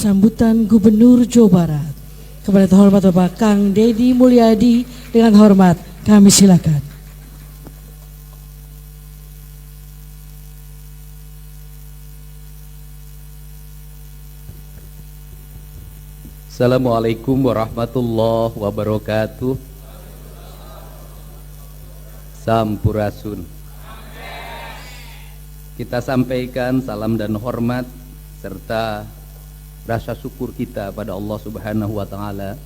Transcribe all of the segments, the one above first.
sambutan Gubernur Jawa Barat. Kepada terhormat Bapak Kang Deddy Mulyadi, dengan hormat kami silakan. Assalamualaikum warahmatullahi wabarakatuh. Sampurasun. Kita sampaikan salam dan hormat serta rasa syukur kita pada Allah Subhanahu wa taala,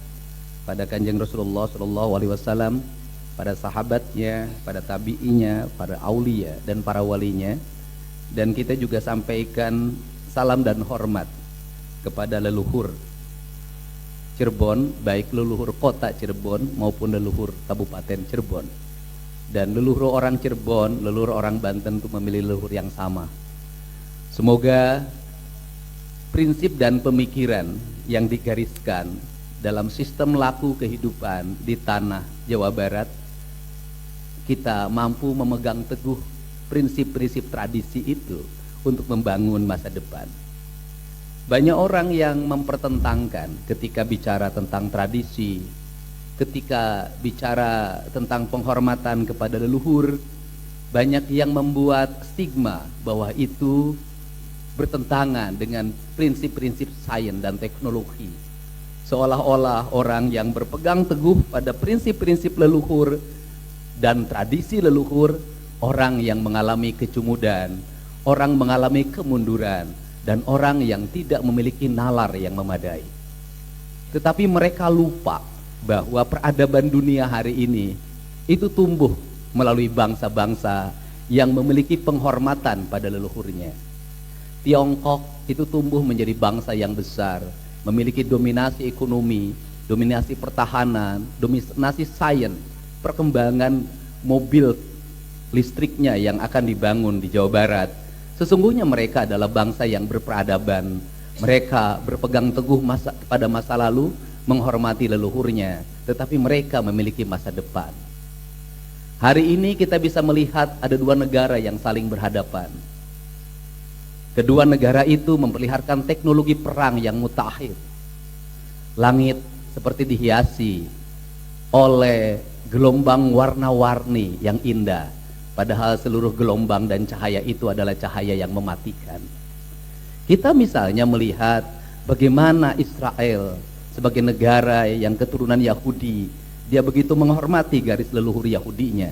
pada Kanjeng Rasulullah sallallahu alaihi wasallam, pada sahabatnya, pada tabi'inya, pada aulia dan para walinya. Dan kita juga sampaikan salam dan hormat kepada leluhur Cirebon, baik leluhur kota Cirebon maupun leluhur Kabupaten Cirebon. Dan leluhur orang Cirebon, leluhur orang Banten itu memilih leluhur yang sama. Semoga prinsip dan pemikiran yang digariskan dalam sistem laku kehidupan di tanah Jawa Barat, kita mampu memegang teguh prinsip-prinsip tradisi itu untuk membangun masa depan. Banyak orang yang mempertentangkan ketika bicara tentang tradisi, ketika bicara tentang penghormatan kepada leluhur. Banyak yang membuat stigma bahwa itu bertentangan dengan prinsip-prinsip sains dan teknologi. Seolah-olah orang yang berpegang teguh pada prinsip-prinsip leluhur dan tradisi leluhur, orang yang mengalami kecumudan, orang mengalami kemunduran, dan orang yang tidak memiliki nalar yang memadai. Tetapi mereka lupa bahwa peradaban dunia hari ini itu tumbuh melalui bangsa-bangsa yang memiliki penghormatan pada leluhurnya. Tiongkok itu tumbuh menjadi bangsa yang besar, memiliki dominasi ekonomi, dominasi pertahanan, dominasi sains, perkembangan mobil listriknya yang akan dibangun di Jawa Barat. Sesungguhnya mereka adalah bangsa yang berperadaban. Mereka berpegang teguh pada masa lalu, menghormati leluhurnya, tetapi mereka memiliki masa depan. Hari ini kita bisa melihat ada dua negara yang saling berhadapan. Kedua negara itu memperlihatkan teknologi perang yang mutakhir. Langit seperti dihiasi oleh gelombang warna-warni yang indah, padahal seluruh gelombang dan cahaya itu adalah cahaya yang mematikan. Kita misalnya melihat bagaimana Israel sebagai negara yang keturunan Yahudi, dia begitu menghormati garis leluhur Yahudinya.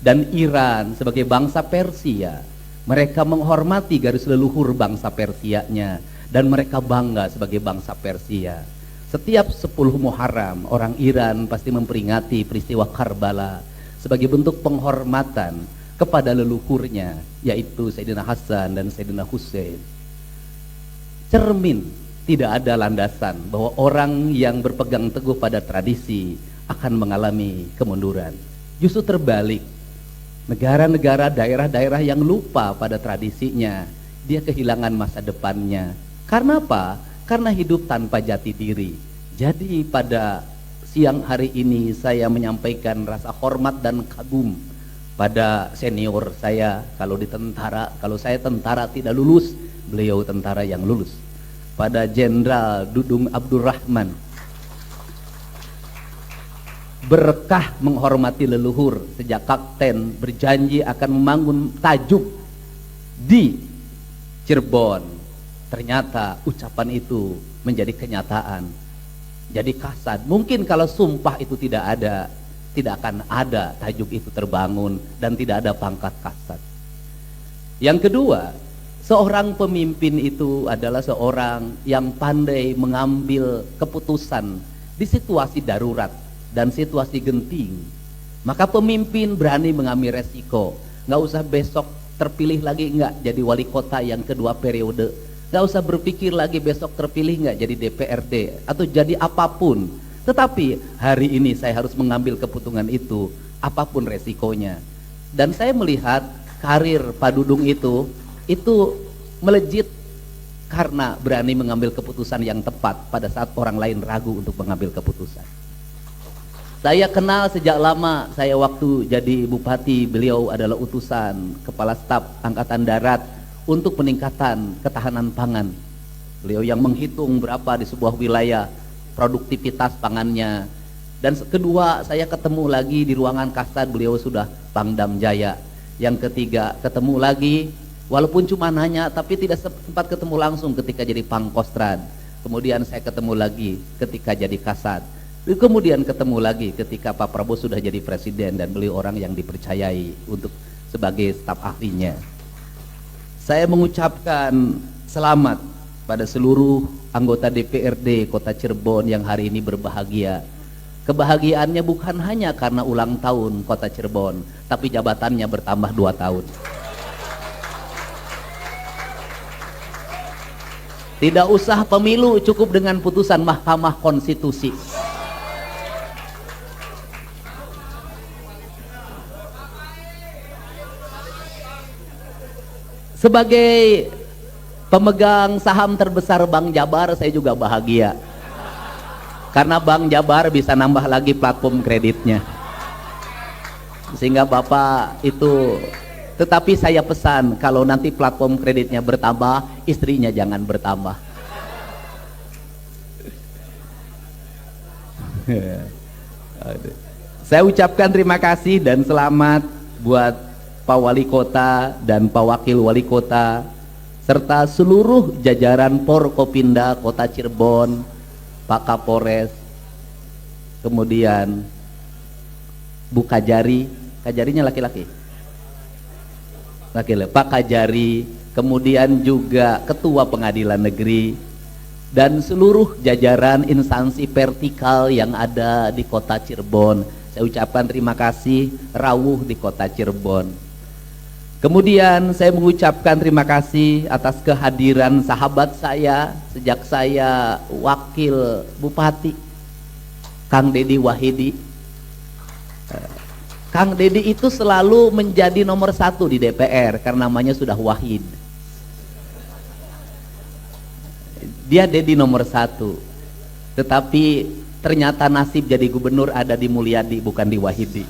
Dan Iran sebagai bangsa Persia, mereka menghormati garis leluhur bangsa Persianya, dan mereka bangga sebagai bangsa Persia. Setiap 10 Muharram, orang Iran pasti memperingati peristiwa Karbala sebagai bentuk penghormatan kepada leluhurnya, yaitu Sayyidina Hasan dan Sayyidina Hussein. Cermin, tidak ada landasan bahwa orang yang berpegang teguh pada tradisi akan mengalami kemunduran. Justru terbalik, negara-negara, daerah-daerah yang lupa pada tradisinya, dia kehilangan masa depannya. Karena apa? Karena hidup tanpa jati diri. Jadi pada siang hari ini saya menyampaikan rasa hormat dan kagum pada senior saya. Kalau di tentara, kalau saya tentara tidak lulus, beliau tentara yang lulus. Pada Jenderal Dudung Abdurrahman, berkah menghormati leluhur. Sejak kapten berjanji akan membangun tajuk di Cirebon, ternyata ucapan itu menjadi kenyataan. Jadi kasat, mungkin kalau sumpah itu tidak ada, tidak akan ada tajuk itu terbangun dan tidak ada pangkat kasat. Yang kedua, seorang pemimpin itu adalah seorang yang pandai mengambil keputusan di situasi darurat dan situasi genting. Maka pemimpin berani mengambil resiko. Nggak usah besok terpilih lagi nggak jadi wali kota yang kedua periode. Nggak usah berpikir lagi besok terpilih nggak jadi DPRD atau jadi apapun. Tetapi hari ini saya harus mengambil keputusan itu, apapun resikonya. Dan saya melihat karir Pak Dudung itu melejit karena berani mengambil keputusan yang tepat pada saat orang lain ragu untuk mengambil keputusan. Saya kenal sejak lama, saya waktu jadi bupati, beliau adalah utusan Kepala Staf Angkatan Darat untuk peningkatan ketahanan pangan. Beliau yang menghitung berapa di sebuah wilayah produktivitas pangannya. Dan kedua, saya ketemu lagi di ruangan Kasad, beliau sudah Pangdam Jaya. Yang ketiga, ketemu lagi, walaupun cuma nanya, tapi tidak sempat ketemu langsung ketika jadi Pangkostrat. Kemudian saya ketemu lagi ketika jadi Kasat. Kemudian ketemu lagi ketika Pak Prabowo sudah jadi presiden dan beliau orang yang dipercayai untuk sebagai staf ahlinya. Saya mengucapkan selamat pada seluruh anggota DPRD Kota Cirebon yang hari ini berbahagia. Kebahagiaannya bukan hanya karena ulang tahun Kota Cirebon, tapi jabatannya bertambah 2 tahun. Tidak usah pemilu, cukup dengan putusan Mahkamah Konstitusi. Sebagai pemegang saham terbesar Bank Jabar, saya juga bahagia. Karena Bank Jabar bisa nambah lagi platform kreditnya. Sehingga Bapak itu, tetapi saya pesan kalau nanti platform kreditnya bertambah, istrinya jangan bertambah. Saya ucapkan terima kasih dan selamat buat Pak Wali Kota dan Pak Wakil Wali Kota serta seluruh jajaran Porkopimda Kota Cirebon, Pak Kapolres, kemudian Bu Kajari, Kajarinya laki-laki, Pak Kajari, kemudian juga Ketua Pengadilan Negeri dan seluruh jajaran instansi vertikal yang ada di Kota Cirebon. Saya ucapkan terima kasih rawuh di Kota Cirebon. Kemudian saya mengucapkan terima kasih atas kehadiran sahabat saya sejak saya wakil bupati, Kang Dedi Wahidi. Kang Dedi itu selalu menjadi nomor 1 di DPR karena namanya sudah Wahid. Dia Dedi nomor 1, tetapi ternyata nasib jadi gubernur ada di Mulyadi bukan di Wahidi.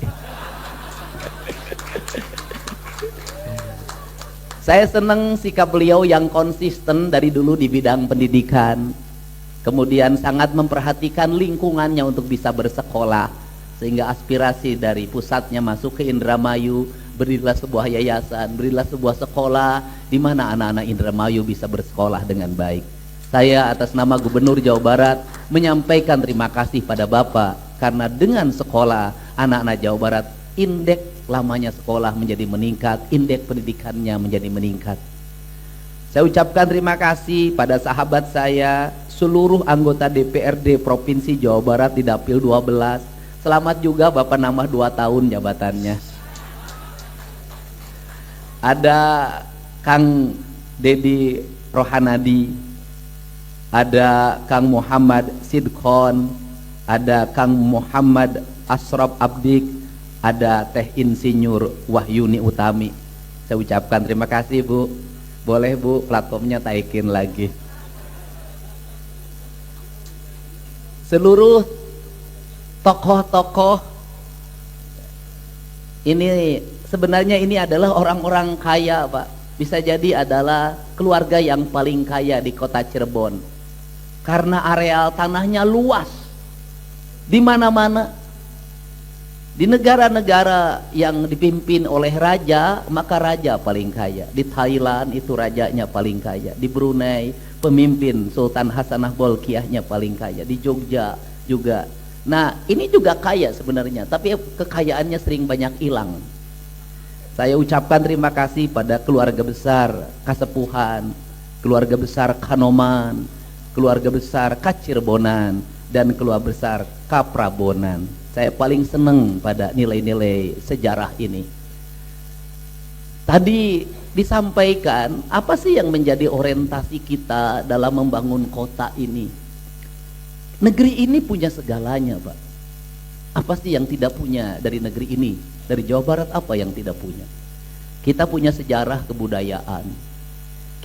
Saya senang sikap beliau yang konsisten dari dulu di bidang pendidikan, kemudian sangat memperhatikan lingkungannya untuk bisa bersekolah, sehingga aspirasi dari pusatnya masuk ke Indramayu, berilah sebuah yayasan, berilah sebuah sekolah di mana anak-anak Indramayu bisa bersekolah dengan baik. Saya atas nama Gubernur Jawa Barat menyampaikan terima kasih pada Bapak, karena dengan sekolah anak-anak Jawa Barat indeks lamanya sekolah menjadi meningkat, indeks pendidikannya menjadi meningkat. Saya ucapkan terima kasih pada sahabat saya, seluruh anggota DPRD Provinsi Jawa Barat di Dapil 12. Selamat juga Bapak nambah 2 tahun jabatannya. Ada Kang Dedi Rohanadi, ada Kang Muhammad Sidkon, ada Kang Muhammad Asraf Abdik, ada Teh Insinyur Wahyuni Utami. Saya ucapkan terima kasih Bu. Boleh Bu platformnya taikin lagi. Seluruh tokoh-tokoh ini sebenarnya ini adalah orang-orang kaya Pak. Bisa jadi adalah keluarga yang paling kaya di Kota Cirebon. Karena areal tanahnya luas. Di mana-mana. Di negara-negara yang dipimpin oleh raja, maka raja paling kaya. Di Thailand itu rajanya paling kaya. Di Brunei pemimpin Sultan Hasanah Bolkiahnya paling kaya. Di Jogja juga. Nah ini juga kaya sebenarnya, tapi kekayaannya sering banyak hilang. Saya ucapkan terima kasih pada keluarga besar Kasepuhan, keluarga besar Kanoman, keluarga besar Kacirebonan, dan keluarga besar Kaprabonan. Saya paling senang pada nilai-nilai sejarah ini. Tadi disampaikan apa sih yang menjadi orientasi kita dalam membangun kota ini. Negeri ini punya segalanya Pak. Apa sih yang tidak punya dari negeri ini? Dari Jawa Barat apa yang tidak punya? Kita punya sejarah kebudayaan,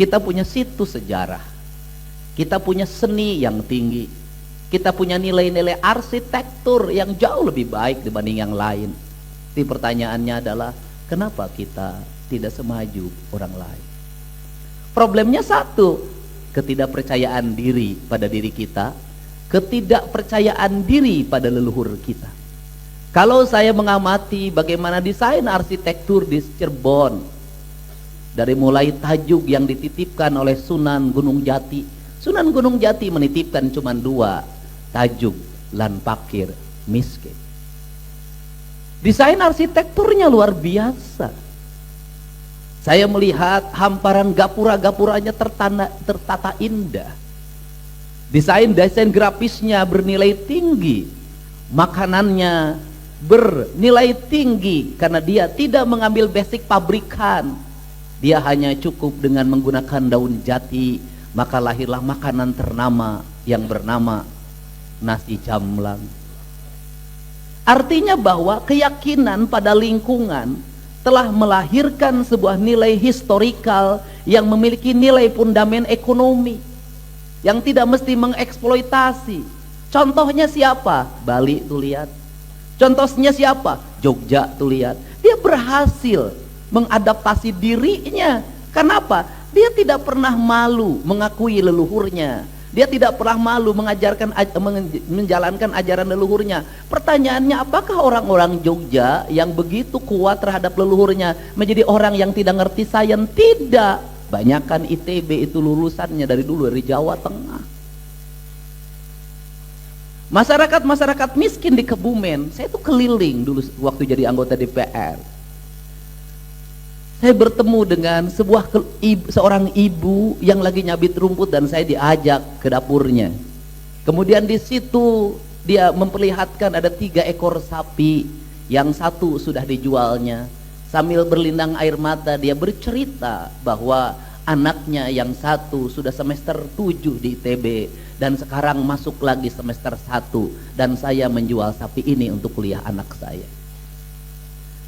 kita punya situs sejarah, kita punya seni yang tinggi, kita punya nilai-nilai arsitektur yang jauh lebih baik dibanding yang lain. Tapi pertanyaannya adalah kenapa kita tidak semaju orang lain? Problemnya satu, ketidakpercayaan diri pada diri kita, ketidakpercayaan diri pada leluhur kita. Kalau saya mengamati bagaimana desain arsitektur di Cirebon, dari mulai tajuk yang dititipkan oleh Sunan Gunung Jati. Sunan Gunung Jati menitipkan cuma 2 tajuk, lan pakir miskin. Desain arsitekturnya luar biasa. Saya melihat hamparan gapura-gapuranya tertata indah. Desain grafisnya bernilai tinggi. Makanannya bernilai tinggi karena dia tidak mengambil basic pabrikan. Dia hanya cukup dengan menggunakan daun jati, maka lahirlah makanan ternama yang bernama nasi jamblang. Artinya bahwa keyakinan pada lingkungan telah melahirkan sebuah nilai historikal yang memiliki nilai fundamen ekonomi, yang tidak mesti mengeksploitasi. Contohnya siapa? Bali tuh lihat. Contohnya siapa? Jogja tuh lihat. Dia berhasil mengadaptasi dirinya. Kenapa? Dia tidak pernah malu mengakui leluhurnya. Dia tidak pernah malu menjalankan ajaran leluhurnya. Pertanyaannya, apakah orang-orang Jogja yang begitu kuat terhadap leluhurnya menjadi orang yang tidak ngerti sains? Tidak. Banyakan ITB itu lulusannya dari dulu dari Jawa Tengah. Masyarakat miskin di Kebumen, saya itu keliling dulu waktu jadi anggota DPR. Saya bertemu dengan seorang ibu yang lagi nyabit rumput dan saya diajak ke dapurnya. Kemudian di situ dia memperlihatkan ada 3 ekor sapi, yang 1 sudah dijualnya. Sambil berlinang air mata dia bercerita bahwa anaknya yang 1 sudah semester 7 di ITB dan sekarang masuk lagi semester 1 dan saya menjual sapi ini untuk kuliah anak saya.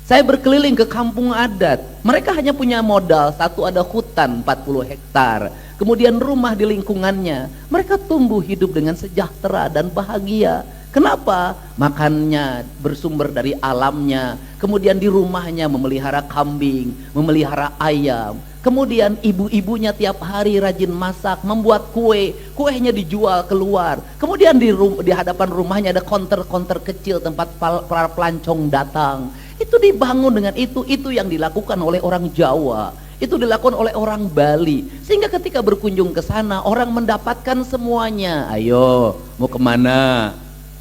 Saya berkeliling ke kampung adat. Mereka hanya punya modal, 1 ada hutan 40 hektar, kemudian rumah di lingkungannya. Mereka tumbuh hidup dengan sejahtera dan bahagia. Kenapa? Makannya bersumber dari alamnya. Kemudian di rumahnya memelihara kambing, memelihara ayam. Kemudian ibu-ibunya tiap hari rajin masak, membuat kue. Kuenya dijual keluar. Kemudian di hadapan rumahnya ada konter-konter kecil tempat para pelancong datang. Itu dibangun dengan itu yang dilakukan oleh orang Jawa, itu dilakukan oleh orang Bali, sehingga ketika berkunjung ke sana orang mendapatkan semuanya. Ayo, mau kemana?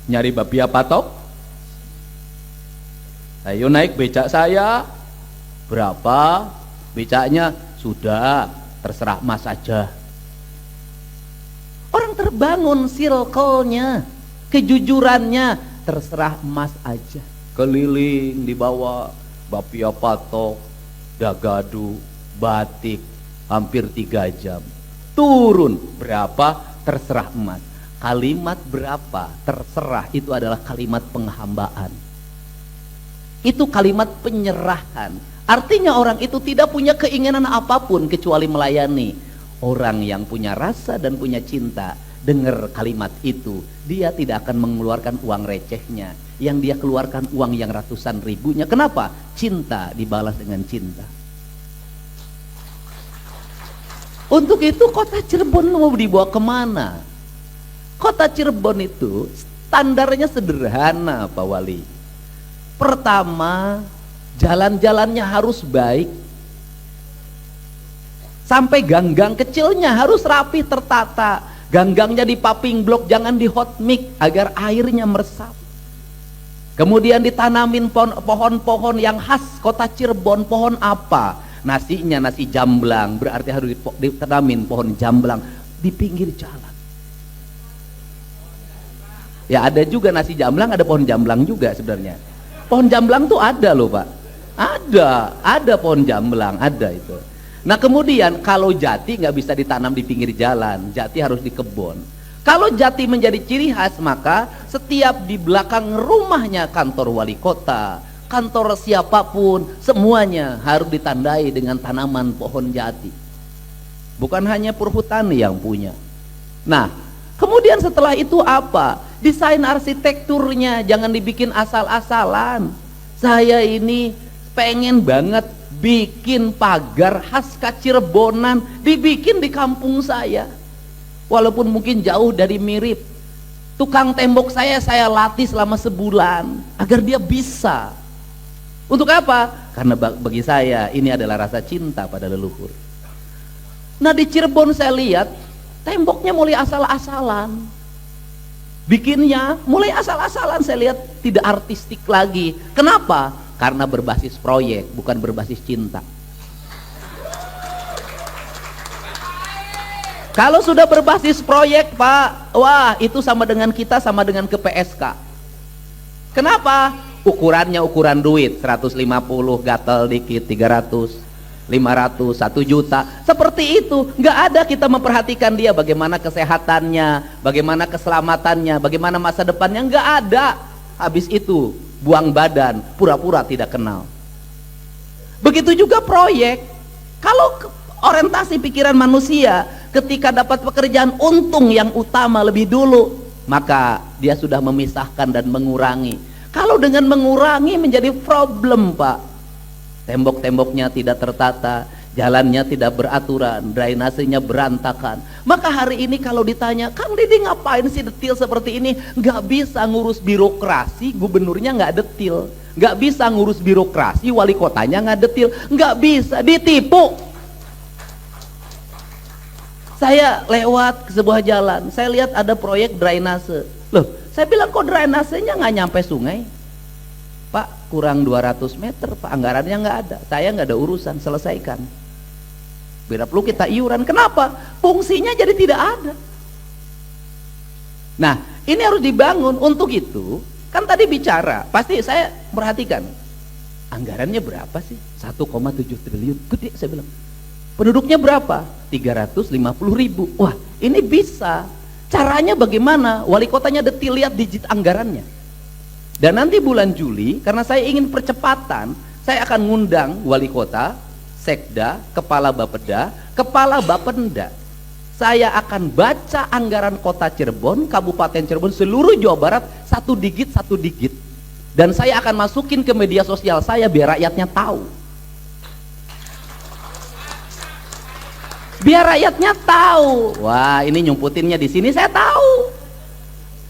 Nyari babi apa tok? Ayo naik becak saya. Berapa? Becaknya sudah, terserah Mas aja. Orang terbangun circle-nya, kejujurannya, terserah Mas aja. Keliling dibawa bapia patok, dagadu, batik, hampir 3 jam. Turun berapa? Terserah emas. Kalimat berapa? Terserah, itu adalah kalimat penghambaan. Itu kalimat penyerahan. Artinya orang itu tidak punya keinginan apapun kecuali melayani. Orang yang punya rasa dan punya cinta, dengar kalimat itu, dia tidak akan mengeluarkan uang recehnya. Yang dia keluarkan uang yang ratusan ribunya. Kenapa? Cinta dibalas dengan cinta. Untuk itu kota Cirebon mau dibawa kemana? Kota Cirebon itu standarnya sederhana, Pak Wali. Pertama, jalan-jalannya harus baik. Sampai gang-gang kecilnya harus rapi tertata. Gang-gangnya di paving block, jangan di hot mix agar airnya meresap. Kemudian ditanamin pohon-pohon yang khas kota Cirebon. Pohon apa? Nasinya nasi jamblang, berarti harus ditanamin pohon jamblang di pinggir jalan. Ya ada juga nasi jamblang, ada pohon jamblang juga sebenarnya. Pohon jamblang tuh ada loh Pak. Ada pohon jamblang, ada itu. Nah kemudian kalau jati nggak bisa ditanam di pinggir jalan, jati harus di kebun. Kalau jati menjadi ciri khas, maka setiap di belakang rumahnya kantor wali kota, kantor siapapun, semuanya harus ditandai dengan tanaman pohon jati. Bukan hanya perhutani yang punya. Nah, kemudian setelah itu apa? Desain arsitekturnya jangan dibikin asal-asalan. Saya ini pengen banget bikin pagar khas Cirebonan, dibikin di kampung saya. walaupun mungkin jauh dari mirip. Tukang tembok saya latih selama sebulan agar dia bisa. Untuk apa? Karena bagi saya ini adalah rasa cinta pada leluhur. Nah, di Cirebon saya lihat temboknya mulai asal-asalan, bikinnya mulai asal-asalan. Saya lihat tidak artistik lagi. Kenapa? Karena berbasis proyek, bukan berbasis cinta. Kalau sudah berbasis proyek, Pak, wah itu sama dengan kita sama dengan ke PSK. Kenapa? Ukurannya ukuran duit, 150, gatel dikit, 300, 500, 1 juta. Seperti itu, nggak ada kita memperhatikan dia bagaimana kesehatannya, bagaimana keselamatannya, bagaimana masa depannya, nggak ada. Habis itu buang badan, pura-pura tidak kenal. Begitu juga proyek. Kalau orientasi pikiran manusia ketika dapat pekerjaan untung yang utama lebih dulu, maka dia sudah memisahkan dan mengurangi. Kalau dengan mengurangi menjadi problem, Pak. Tembok-temboknya tidak tertata, jalannya tidak beraturan, drainasenya berantakan. Maka hari ini kalau ditanya, Kang Didi ngapain sih detil seperti ini? Nggak bisa ngurus birokrasi, gubernurnya nggak detil. Nggak bisa ngurus birokrasi, wali kotanya nggak detil. Nggak bisa, ditipu. Saya lewat ke sebuah jalan, saya lihat ada proyek drainase. Loh, saya bilang kok drainasenya nggak nyampe sungai? Pak, kurang 200 meter, Pak, anggarannya nggak ada. Saya nggak ada urusan, selesaikan. Bila perlu kita iuran, kenapa? Fungsinya jadi tidak ada. Nah, ini harus dibangun. Untuk itu, kan tadi bicara, pasti saya perhatikan, anggarannya berapa sih? 1,7 triliun, gede saya bilang. Penduduknya berapa? 350.000. Wah, ini bisa. Caranya bagaimana? Wali kotanya detil, lihat digit anggarannya. Dan nanti bulan Juli, karena saya ingin percepatan, saya akan ngundang wali kota, sekda, kepala bapeda, kepala bapenda. Saya akan baca anggaran kota Cirebon, Kabupaten Cirebon, seluruh Jawa Barat, satu digit. Dan saya akan masukin ke media sosial saya biar rakyatnya tahu. Biar rakyatnya tahu. Wah, ini nyumputinnya di sini saya tahu.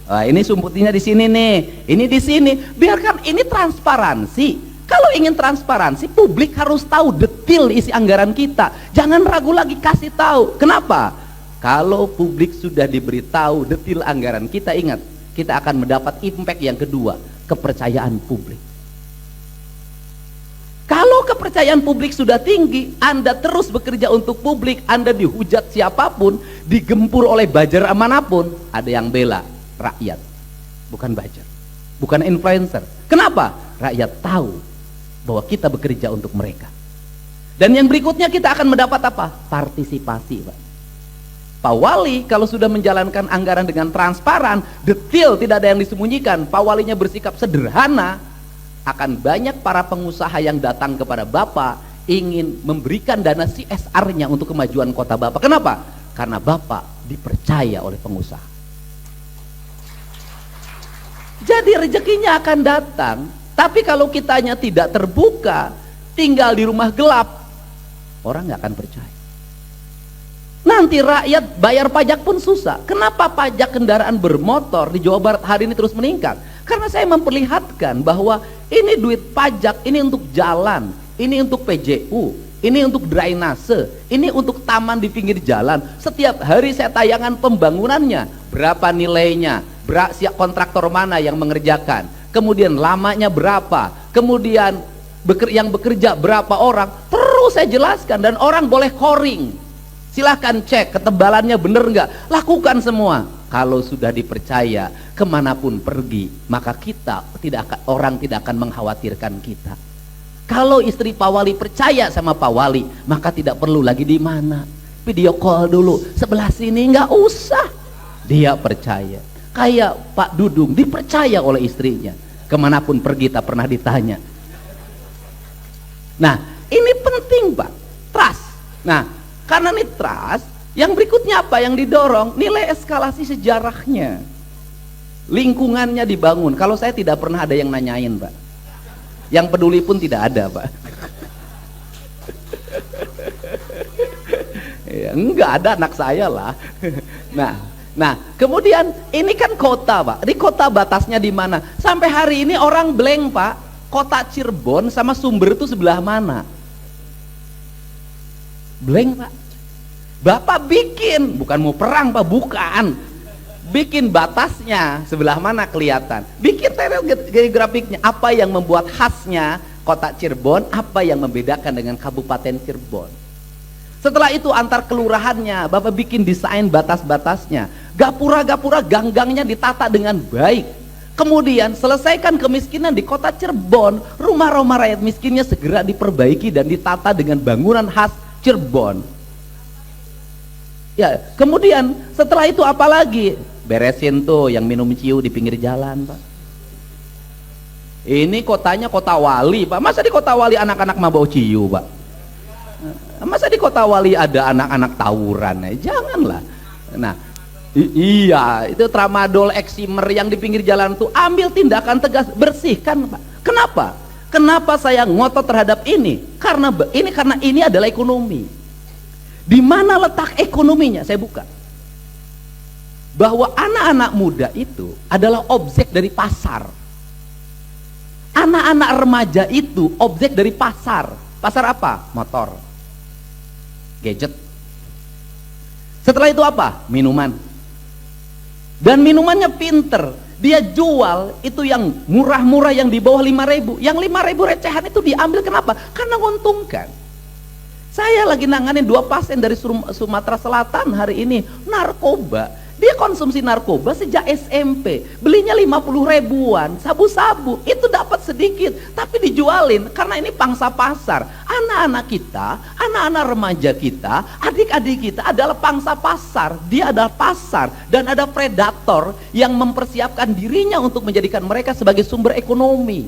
Wah, ini sumputinnya di sini nih. Ini di sini. Biarkan ini transparansi. Kalau ingin transparansi, publik harus tahu detil isi anggaran kita. Jangan ragu lagi, kasih tahu. Kenapa? Kalau publik sudah diberitahu detil anggaran kita, ingat, kita akan mendapat impact yang kedua, kepercayaan publik. Kalau kepercayaan publik sudah tinggi, Anda terus bekerja untuk publik, Anda dihujat siapapun, digempur oleh buzzer manapun, ada yang bela, rakyat, bukan buzzer, bukan influencer. Kenapa? Rakyat tahu bahwa kita bekerja untuk mereka. Dan yang berikutnya kita akan mendapat apa? Partisipasi, Pak. Pak Wali kalau sudah menjalankan anggaran dengan transparan, detail, tidak ada yang disembunyikan, Pak Walinya bersikap sederhana, akan banyak para pengusaha yang datang kepada Bapak ingin memberikan dana CSR-nya untuk kemajuan kota Bapak. Kenapa? Karena Bapak dipercaya oleh pengusaha. Jadi rezekinya akan datang. Tapi kalau kitanya tidak terbuka, tinggal di rumah gelap, orang nggak akan percaya. Nanti rakyat bayar pajak pun susah. Kenapa pajak kendaraan bermotor di Jawa Barat hari ini terus meningkat? Karena saya memperlihatkan bahwa ini duit pajak, ini untuk jalan, ini untuk PJU, ini untuk drainase, ini untuk taman di pinggir jalan. Setiap hari saya tayangan pembangunannya, berapa nilainya, siap kontraktor mana yang mengerjakan, kemudian lamanya berapa, kemudian yang bekerja berapa orang, terus saya jelaskan. Dan orang boleh koring, silahkan cek ketebalannya bener nggak, lakukan semua. Kalau sudah dipercaya, kemanapun pergi, maka orang tidak akan mengkhawatirkan kita. Kalau istri Pak Wali percaya sama Pak Wali, maka tidak perlu lagi di mana, video call dulu, sebelah sini, nggak usah. Dia percaya. Kayak Pak Dudung dipercaya oleh istrinya, kemanapun pergi tak pernah ditanya. Nah, ini penting, Pak, trust. Nah, karena ini trust, yang berikutnya apa yang didorong? Nilai eskalasi sejarahnya, lingkungannya dibangun. Kalau saya tidak pernah ada yang nanyain, Pak, yang peduli pun tidak ada, Pak. Ya, enggak ada anak saya lah. Nah, kemudian ini kan kota, Pak. Di kota batasnya di mana? Sampai hari ini orang blank, Pak. Kota Cirebon sama Sumber itu sebelah mana? Blank, Pak. Bapak bikin, bukan mau perang, Pak, bukan. Bikin batasnya sebelah mana kelihatan. Bikin geografiknya. Apa yang membuat khasnya kota Cirebon, apa yang membedakan dengan Kabupaten Cirebon. Setelah itu antar kelurahannya, Bapak bikin desain batas-batasnya. Gapura-gapura gang-gangnya ditata dengan baik. Kemudian selesaikan kemiskinan di kota Cirebon. Rumah-rumah rakyat miskinnya segera diperbaiki dan ditata dengan bangunan khas Cirebon. Ya, kemudian setelah itu apa lagi? Beresin tuh yang minum ciu di pinggir jalan, Pak. Ini kotanya kota wali, Pak. Masa di kota wali anak-anak mabau ciu, Pak? Masa di kota wali ada anak-anak tawuran? Janganlah. Nah, iya, itu tramadol, eksimer yang di pinggir jalan tuh ambil tindakan tegas, bersihkan, Pak. Kenapa? Kenapa saya ngotot terhadap ini? Karena ini adalah ekonomi. Di mana letak ekonominya? Saya buka. Bahwa anak-anak muda itu adalah objek dari pasar. Anak-anak remaja itu objek dari pasar. Pasar apa? Motor, gadget. Setelah itu apa? Minuman. Dan minumannya pinter. Dia jual itu yang murah-murah, yang di bawah 5.000. Yang 5.000 recehan itu diambil, kenapa? Karena menguntungkan. Saya lagi nanganin 2 pasien dari Sumatera Selatan hari ini, narkoba. Dia konsumsi narkoba sejak SMP, belinya 50 ribuan, sabu-sabu, itu dapat sedikit, tapi dijualin karena ini pangsa pasar. Anak-anak kita, anak-anak remaja kita, adik-adik kita adalah pangsa pasar. Dia adalah pasar, dan ada predator yang mempersiapkan dirinya untuk menjadikan mereka sebagai sumber ekonomi.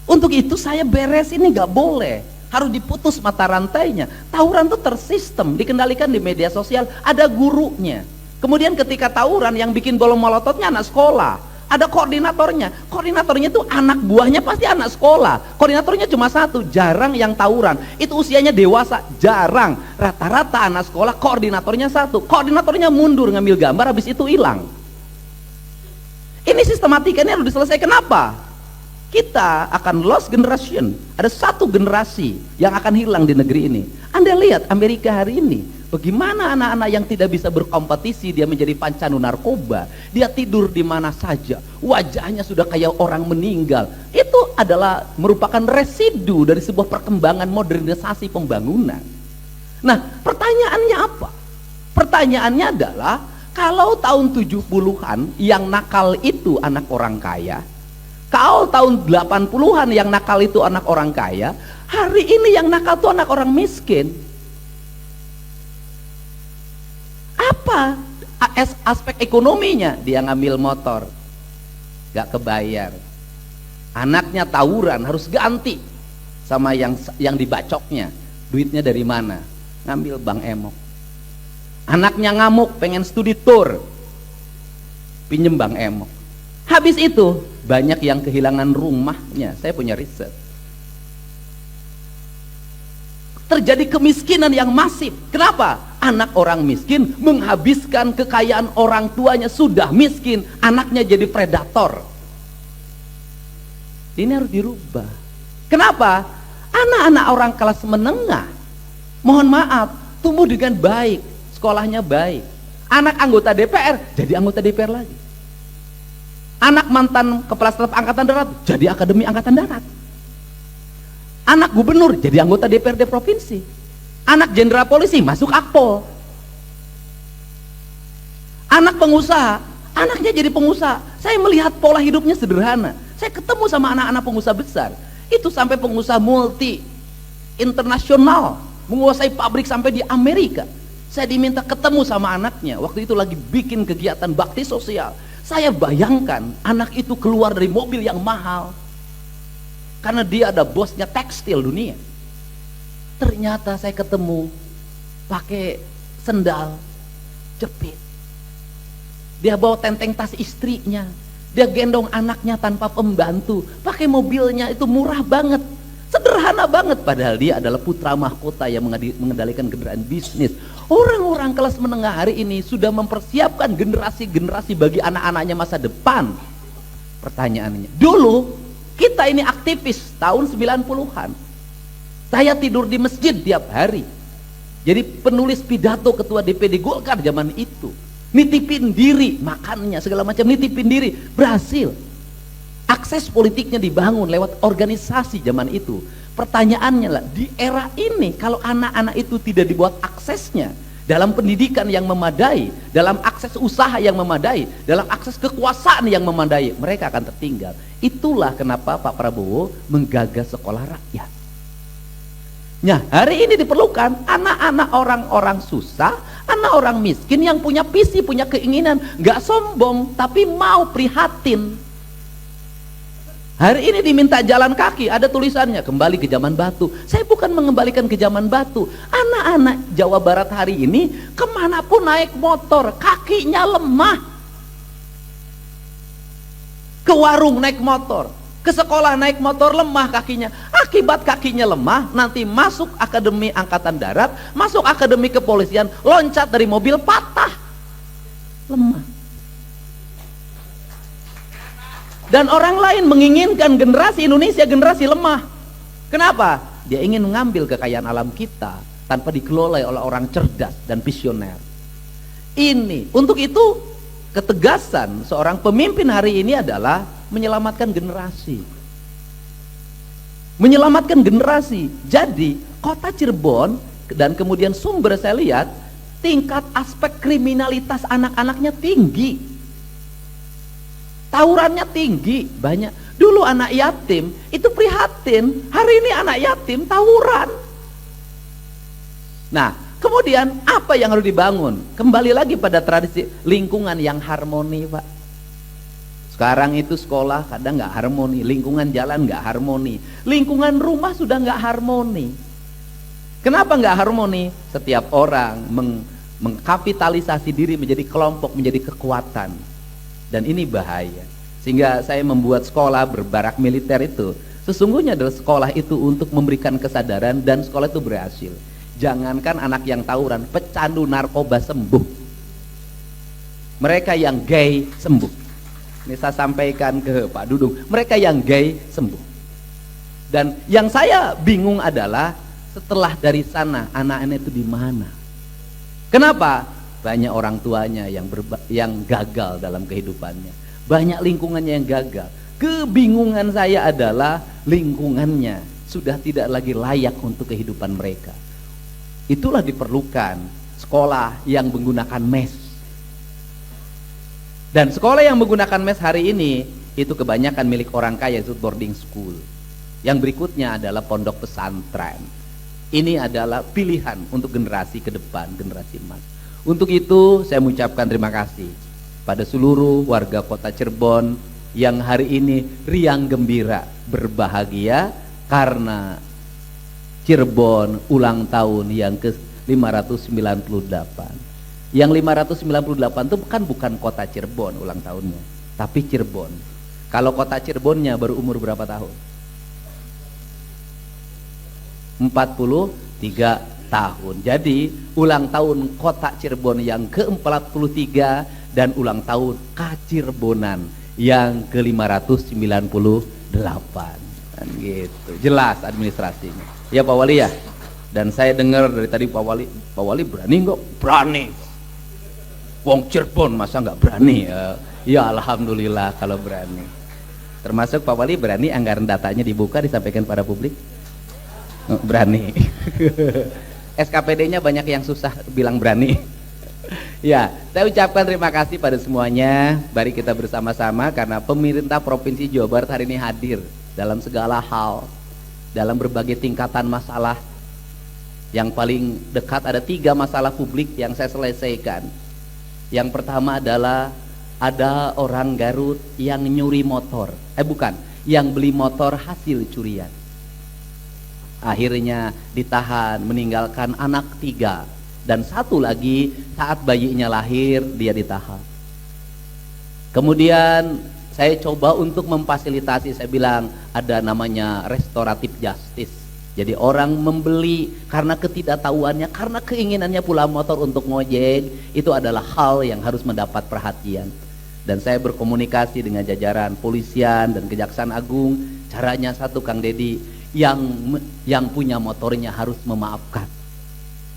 Untuk itu saya beres ini gak boleh, harus diputus mata rantainya. Tawuran itu tersistem, dikendalikan di media sosial, ada gurunya. Kemudian ketika tawuran, yang bikin bom molototnya anak sekolah, ada koordinatornya. Koordinatornya itu anak buahnya pasti anak sekolah. Koordinatornya cuma satu, jarang yang tawuran. Itu usianya dewasa, jarang. Rata-rata anak sekolah, koordinatornya satu. Koordinatornya mundur ngambil gambar, habis itu hilang. Ini sistematika, ini harus diselesaikan. Kenapa? Kita akan lost generation. Ada satu generasi yang akan hilang di negeri ini. Anda lihat Amerika hari ini, bagaimana anak-anak yang tidak bisa berkompetisi, dia menjadi pancandu narkoba, dia tidur di mana saja, wajahnya sudah kayak orang meninggal. Itu adalah merupakan residu dari sebuah perkembangan modernisasi pembangunan. Nah, pertanyaannya apa? Pertanyaannya adalah, kalau tahun 70-an yang nakal itu anak orang kaya, kalau tahun 80-an yang nakal itu anak orang kaya, hari ini yang nakal itu anak orang miskin. Apa aspek ekonominya? Dia ngambil motor, gak kebayar. Anaknya tawuran, harus ganti sama yang dibacoknya. Duitnya dari mana? Ngambil Bang Emok. Anaknya ngamuk, pengen studi tour, pinjem Bang Emok. Habis itu banyak yang kehilangan rumahnya. Saya punya riset. Terjadi kemiskinan yang masif. Kenapa? Anak orang miskin menghabiskan kekayaan orang tuanya, sudah miskin, anaknya jadi predator. Ini harus dirubah. Kenapa? Anak-anak orang kelas menengah, mohon maaf, tumbuh dengan baik, sekolahnya baik. Anak anggota DPR jadi anggota DPR lagi. Anak mantan kepala staf angkatan darat jadi akademi angkatan darat. Anak gubernur jadi anggota DPRD provinsi. Anak jenderal polisi masuk Akpol. Anak pengusaha, anaknya jadi pengusaha. Saya melihat pola hidupnya sederhana. Saya ketemu sama anak-anak pengusaha besar. Itu sampai pengusaha multi internasional, menguasai pabrik sampai di Amerika. Saya diminta ketemu sama anaknya. Waktu itu lagi bikin kegiatan bakti sosial. Saya bayangkan anak itu keluar dari mobil yang mahal karena dia ada bosnya tekstil dunia. Ternyata saya ketemu pakai sendal jepit. Dia bawa tenteng tas istrinya. Dia gendong anaknya tanpa pembantu. Pakai mobilnya itu murah banget. Sederhana banget, padahal dia adalah putra mahkota yang mengendalikan kendaraan bisnis. Orang-orang kelas menengah hari ini sudah mempersiapkan generasi-generasi bagi anak-anaknya masa depan. Pertanyaannya, dulu kita ini aktivis tahun 90-an. Saya tidur di masjid tiap hari. Jadi penulis pidato ketua DPD Golkar zaman itu. Nitipin diri, makannya segala macam, nitipin diri, berhasil. Akses politiknya dibangun lewat organisasi zaman itu. Pertanyaannya lah, di era ini kalau anak-anak itu tidak dibuat aksesnya dalam pendidikan yang memadai, dalam akses usaha yang memadai, dalam akses kekuasaan yang memadai, mereka akan tertinggal. Itulah kenapa Pak Prabowo menggagas sekolah rakyat. Nah, hari ini diperlukan anak-anak orang-orang susah, anak orang miskin yang punya visi, punya keinginan, nggak sombong tapi mau prihatin. Hari ini diminta jalan kaki, ada tulisannya kembali ke zaman batu. Saya bukan mengembalikan ke zaman batu. Anak-anak Jawa Barat hari ini kemanapun naik motor, kakinya lemah. Ke warung naik motor, ke sekolah naik motor, lemah kakinya. Akibat kakinya lemah, nanti masuk akademi angkatan darat, masuk akademi kepolisian, loncat dari mobil patah, lemah. Dan orang lain menginginkan generasi Indonesia generasi lemah. Kenapa? Dia ingin mengambil kekayaan alam kita tanpa dikelola oleh orang cerdas dan visioner. Ini, untuk itu ketegasan seorang pemimpin hari ini adalah menyelamatkan generasi. Menyelamatkan generasi. Jadi kota Cirebon dan kemudian Sumber, saya lihat tingkat aspek kriminalitas anak-anaknya tinggi. Tawurannya tinggi, banyak. Dulu anak yatim itu prihatin, hari ini anak yatim tawuran. Nah, kemudian apa yang harus dibangun? Kembali lagi pada tradisi lingkungan yang harmoni, Pak. Sekarang itu sekolah kadang nggak harmoni, lingkungan jalan nggak harmoni, lingkungan rumah sudah nggak harmoni. Kenapa nggak harmoni? Setiap orang mengkapitalisasi diri menjadi kelompok, menjadi kekuatan. Dan ini bahaya. Sehingga saya membuat sekolah berbarak militer itu sesungguhnya adalah sekolah itu untuk memberikan kesadaran, dan sekolah itu berhasil. Jangankan anak yang tawuran, pecandu narkoba sembuh. Mereka yang gay sembuh. Ini saya sampaikan ke Pak Dudung, mereka yang gay sembuh. Dan yang saya bingung adalah setelah dari sana anak-anak itu di mana? Kenapa? Banyak orang tuanya yang gagal dalam kehidupannya, banyak lingkungannya yang gagal. Kebingungan saya adalah lingkungannya sudah tidak lagi layak untuk kehidupan mereka. Itulah diperlukan sekolah yang menggunakan mes. Dan sekolah yang menggunakan mes hari ini itu kebanyakan milik orang kaya, itu boarding school. Yang berikutnya adalah pondok pesantren. Ini adalah pilihan untuk generasi ke depan, generasi emas. Untuk itu saya mengucapkan terima kasih pada seluruh warga kota Cirebon yang hari ini riang gembira, berbahagia karena Cirebon ulang tahun yang ke-598. Yang 598 itu bukan kota Cirebon ulang tahunnya, tapi Cirebon. Kalau kota Cirebonnya baru umur berapa tahun? 43 tahun. Jadi ulang tahun kota Cirebon yang ke-43 dan ulang tahun Kacirebonan yang ke-598. Dan gitu. Jelas administrasinya. Ya Pak Wali ya. Dan saya dengar dari tadi Pak Wali berani nggak? Berani. Wong Cirebon masa nggak berani? Ya alhamdulillah kalau berani. Termasuk Pak Wali berani anggaran datanya dibuka disampaikan pada publik? Berani. SKPD-nya banyak yang susah bilang berani. Ya, saya ucapkan terima kasih pada semuanya. Mari kita bersama-sama karena pemerintah Provinsi Jawa Barat hari ini hadir dalam segala hal, dalam berbagai tingkatan masalah. Yang paling dekat ada 3 masalah publik yang saya selesaikan. Yang pertama adalah ada orang Garut yang nyuri motor. Yang beli motor hasil curian. Akhirnya ditahan, meninggalkan anak 3, dan 1 lagi saat bayinya lahir dia ditahan. Kemudian saya coba untuk memfasilitasi. Saya bilang ada namanya restoratif justice. Jadi orang membeli karena ketidaktahuannya, karena keinginannya pula motor untuk ngojek, itu adalah hal yang harus mendapat perhatian. Dan saya berkomunikasi dengan jajaran polisian dan Kejaksaan Agung. Caranya satu, Kang Dedi, yang punya motornya harus memaafkan.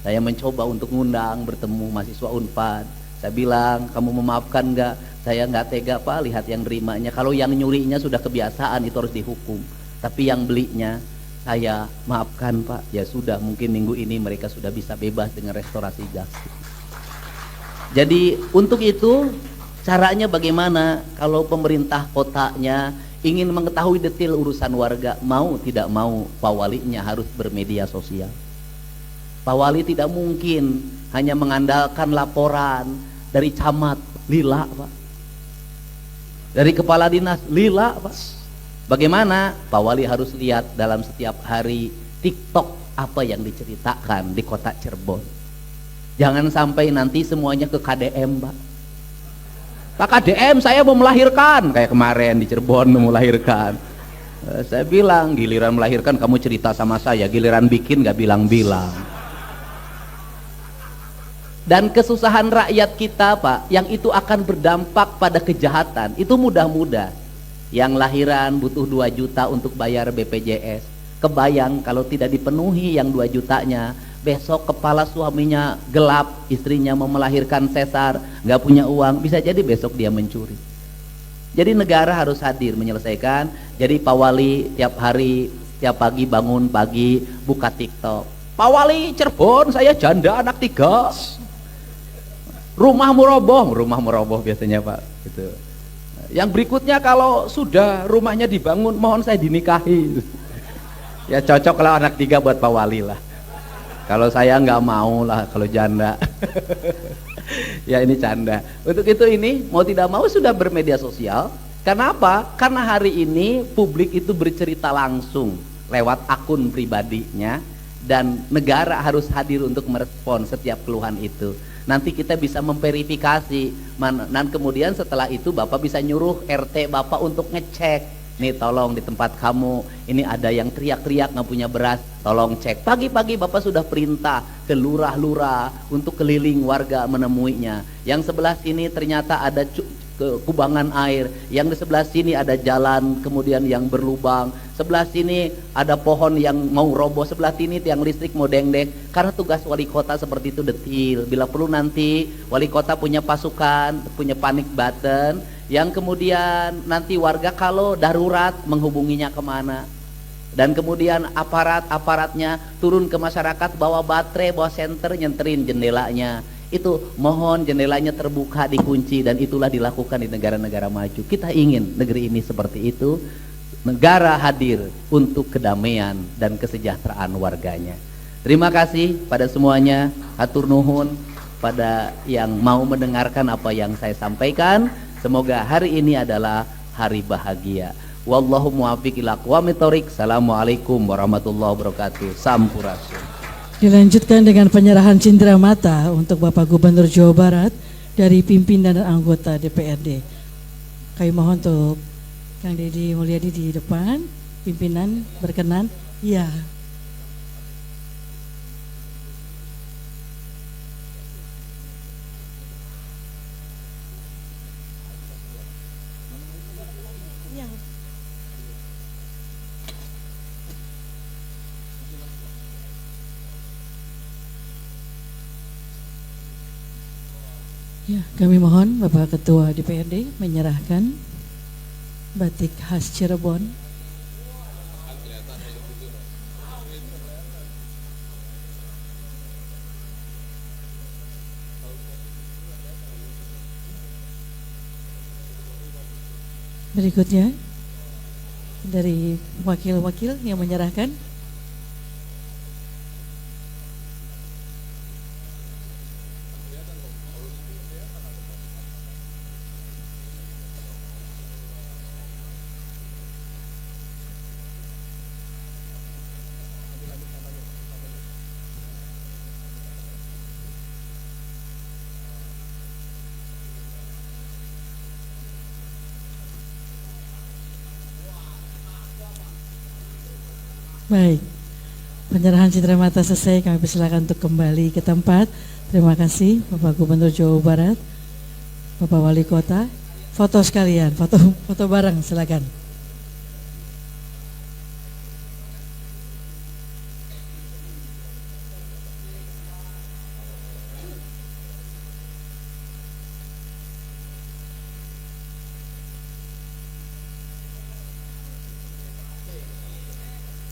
Saya mencoba untuk ngundang bertemu mahasiswa Unpad. Saya bilang, kamu memaafkan nggak? Saya nggak tega Pak, lihat yang nerimanya. Kalau yang nyurinya sudah kebiasaan, itu harus dihukum. Tapi yang belinya, saya maafkan Pak. Ya sudah, mungkin minggu ini mereka sudah bisa bebas dengan restorasi justice. Jadi untuk itu, caranya bagaimana? Kalau pemerintah kotanya ingin mengetahui detail urusan warga, mau tidak mau Pak Walinya harus bermedia sosial. Pak Wali tidak mungkin hanya mengandalkan laporan dari camat, lila Pak, dari kepala dinas, lila Pak. Bagaimana? Pak Wali harus lihat dalam setiap hari TikTok apa yang diceritakan di kota Cirebon. Jangan sampai nanti semuanya ke KDM Pak. Pak KDM, saya mau melahirkan, kayak kemarin di Cirebon mau melahirkan. Saya bilang, giliran melahirkan kamu cerita sama saya, giliran bikin gak bilang-bilang. Dan kesusahan rakyat kita Pak, yang itu akan berdampak pada kejahatan, itu mudah-mudah. Yang lahiran butuh 2 juta untuk bayar BPJS. Kebayang kalau tidak dipenuhi yang 2 jutanya, besok kepala suaminya gelap, istrinya mau melahirkan sesar, nggak punya uang, bisa jadi besok dia mencuri. Jadi negara harus hadir menyelesaikan. Jadi Pak Wali tiap hari, tiap pagi bangun pagi buka TikTok. Pak Wali Cirebon, saya janda anak 3. Rumah meroboh biasanya Pak. Gitu. Yang berikutnya kalau sudah rumahnya dibangun, mohon saya dinikahi. Ya cocok lah anak 3 buat Pak Wali lah. Kalau saya nggak mau lah kalau janda. Ya ini canda. Untuk itu ini mau tidak mau sudah bermedia sosial. Kenapa? Karena hari ini publik itu bercerita langsung lewat akun pribadinya, dan negara harus hadir untuk merespon setiap keluhan itu. Nanti kita bisa memverifikasi, dan kemudian setelah itu Bapak bisa nyuruh RT Bapak untuk ngecek. Nih tolong di tempat kamu ini ada yang teriak-teriak nggak punya beras, tolong cek. Pagi-pagi Bapak sudah perintah ke lurah-lurah untuk keliling warga menemuinya. Yang sebelah sini ternyata ada kubangan air, yang di sebelah sini ada jalan kemudian yang berlubang, sebelah sini ada pohon yang mau roboh, sebelah sini tiang listrik mau dengdek. Karena tugas wali kota seperti itu detil. Bila perlu nanti wali kota punya pasukan, punya panic button, yang kemudian nanti warga kalau darurat menghubunginya kemana. Dan kemudian aparatnya turun ke masyarakat, bawa baterai, bawa senter, nyenterin jendelanya. Itu mohon jendelanya terbuka, dikunci, dan itulah dilakukan di negara-negara maju. Kita ingin negeri ini seperti itu, negara hadir untuk kedamaian dan kesejahteraan warganya. Terima kasih pada semuanya, hatur nuhun pada yang mau mendengarkan apa yang saya sampaikan. Semoga hari ini adalah hari bahagia. Wallahu muwaffiq ila aqwamit thoriq. Assalamualaikum warahmatullahi wabarakatuh. Sampurasun. Dilanjutkan dengan penyerahan cindera mata untuk Bapak Gubernur Jawa Barat dari pimpinan dan anggota DPRD. Kami mohon untuk Kang Deddy Mulyadi di depan, pimpinan berkenan. Ya. Ya, kami mohon Bapak Ketua DPRD menyerahkan batik khas Cirebon. Berikutnya dari wakil-wakil yang menyerahkan. Baik, penyerahan cindera mata selesai, kami persilakan untuk kembali ke tempat. Terima kasih Bapak Gubernur Jawa Barat, Bapak Wali Kota. Foto sekalian, foto bareng silakan.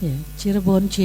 Ya, Cirebon C.